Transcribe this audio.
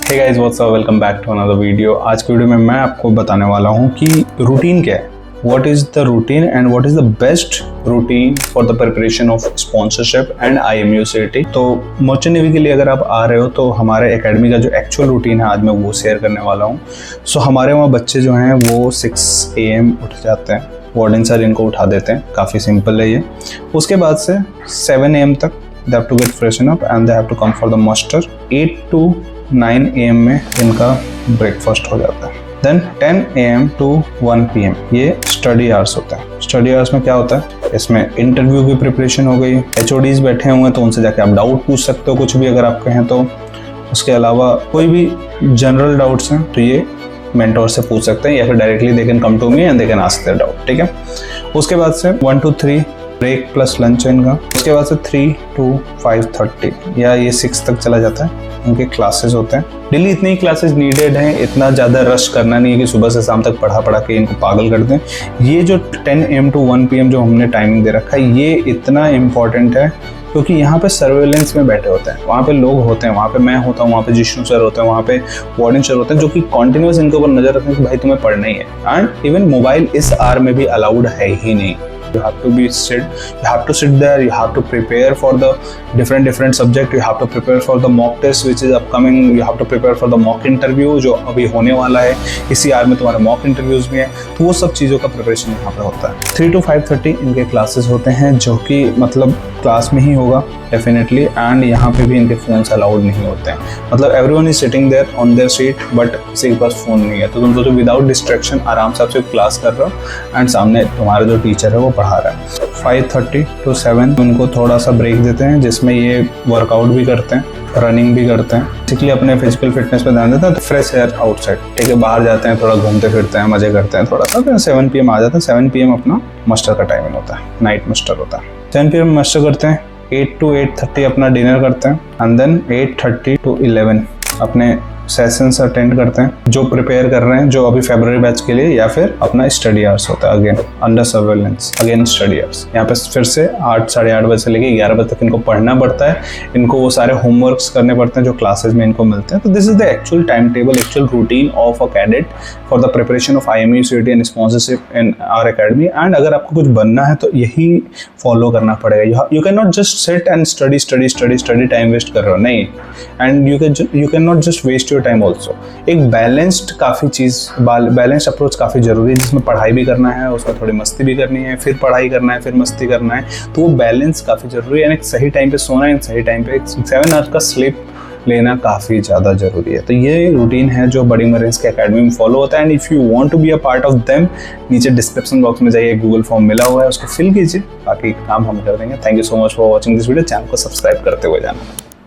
Hey guys what's up, welcome back to another video. आज की video में मैं आपको बताने वाला हूँ कि रूटीन क्या है, what is the routine and what is the best routine for the preparation of sponsorship and IMU CET। तो मर्चेंट नेवी के लिए अगर आप आ रहे हो तो हमारे एकेडमी का जो एक्चुअल रूटीन है आज मैं वो शेयर करने वाला हूँ। सो हमारे वहाँ बच्चे जो हैं वो 6 AM उठ जाते हैं, वार्डन सर इनको उठा देते हैं, काफ़ी सिंपल है ये। उसके बाद से 7 AM तक they have to get freshen up and they have to come for the muster. 8 to 9 AM में इनका ब्रेकफास्ट हो जाता है। देन 10 AM to 1 PM ये स्टडी आवर्स होता है। स्टडी आवर्स में क्या होता है, इसमें इंटरव्यू की प्रिपरेशन हो गई, HODs बैठे हुए हैं तो उनसे जाके आप डाउट पूछ सकते हो, कुछ भी अगर आपके हैं तो। उसके अलावा कोई भी जनरल डाउट्स हैं तो ये मेंटोर से पूछ सकते हैं या फिर directly they can come to me and they can ask their doubt, ठीक है। उसके बाद से 1 to 3 ब्रेक प्लस लंच है इनका। उसके बाद से 3 to 5:30 या ये 6 तक चला जाता है, इनके क्लासेस होते हैं। डेली इतनी ही क्लासेस नीडेड हैं, इतना ज़्यादा रश करना नहीं है कि सुबह से शाम तक पढ़ा के इनको पागल कर दें। ये जो 10 AM to 1 PM जो हमने टाइमिंग दे रखा है ये इतना इम्पॉर्टेंट है क्योंकि यहाँ पे सर्वेलेंस में बैठे होते हैं, वहाँ पे लोग होते हैं, वहाँ पे मैं होता हूँ, वहाँ पे जिष्णु सर होते हैं, वहाँ पे वार्डन सर होते हैं जो कि कॉन्टिन्यूस इनके ऊपर नजर रखते हैं कि भाई तुम्हें पढ़ना ही है। एंड इवन मोबाइल इस आवर में भी अलाउड है ही नहीं। You have to sit there, you have to prepare for the different subject, you have to prepare for the mock test which is upcoming, you have to prepare for the mock interview जो अभी होने वाला है, इसी are में तुम्हारे mock interviews भी हैं, तो वो सब चीज़ों का प्रिपरेशन यहाँ पे होता है। 3 to 5:30 इनके क्लासेस होते हैं जो कि मतलब क्लास में ही होगा डेफिनेटली, एंड यहाँ पे भी इनके फोन्स अलाउड नहीं होते हैं। मतलब everyone is sitting there on their seat but किसी के पास फ़ोन नहीं है, तो तुम सोचो विदाउट डिस्ट्रैक्शन आराम से आप सिर्फ क्लास कर रहे हो एंड सामने तुम्हारा जो टीचर है वो पढ़ा रहा है। 5:30 to 7 उनको थोड़ा सा ब्रेक देते हैं जिसमें ये वर्कआउट भी करते हैं, रनिंग भी करते हैं, बेसिकली अपने फिजिकल फिटनेस पे ध्यान देते हैं। तो फ्रेश एयर आउटसाइड, ठीक है, बाहर जाते हैं, थोड़ा घूमते फिरते हैं, मजे करते हैं थोड़ा सा। फिर 7 PM आ जाते हैं। 7 PM अपना मास्टर का टाइमिंग होता है, नाइट मास्टर होता है। 7 PM मास्टर करते हैं, 8 to 8:30 अपना डिनर करते हैं एंड देन 8:30 to 11 अपने सेशंस अटेंड करते हैं जो प्रिपेयर कर रहे हैं, जो अभी फरवरी बैच के लिए, या फिर अपना स्टडी आवर्स होता है again under surveillance, again study hours. यहाँ पे फिर से 8 साढ़े 8 बजे से लेके 11 बजे तक इनको पढ़ना पड़ता है, इनको वो सारे होमवर्क्स करने पड़ते हैं जो क्लासेस में इनको मिलते हैं। तो this is the actual time table, actual routine of a cadet for the preparation of IMU CET and sponsorship in our academy. And अगर आपको कुछ बनना है तो यही फॉलो करना पड़ेगा। You can not just sit and study time waste कर रहे हो, नहीं। And you can not just waste your time also. एक बैलेंस्ड बैलेंस्ड अप्रोच काफ़ी जरूरी है, जिसमें पढ़ाई भी करना है, उसमें थोड़ी मस्ती भी करनी है, फिर पढ़ाई करना है, फिर मस्ती करना है। तो वो बैलेंस काफ़ी जरूरी है। एक सही टाइम पे सोना है, सही टाइम पे 7 आवर्स का स्लीप लेना काफ़ी ज़्यादा ज़रूरी है। तो ये रूटीन है जो बड़ी मरीज के एकेडमी में फॉलो होता है। And if you want to be a part of them, नीचे डिस्क्रिप्शन बॉक्स में जाइए, गूगल फॉर्म मिला हुआ है, उसको फिल कीजिए, बाकी काम हम कर देंगे। Thank you so much for watching this video. Channel को सब्सक्राइब करते हुए जाना।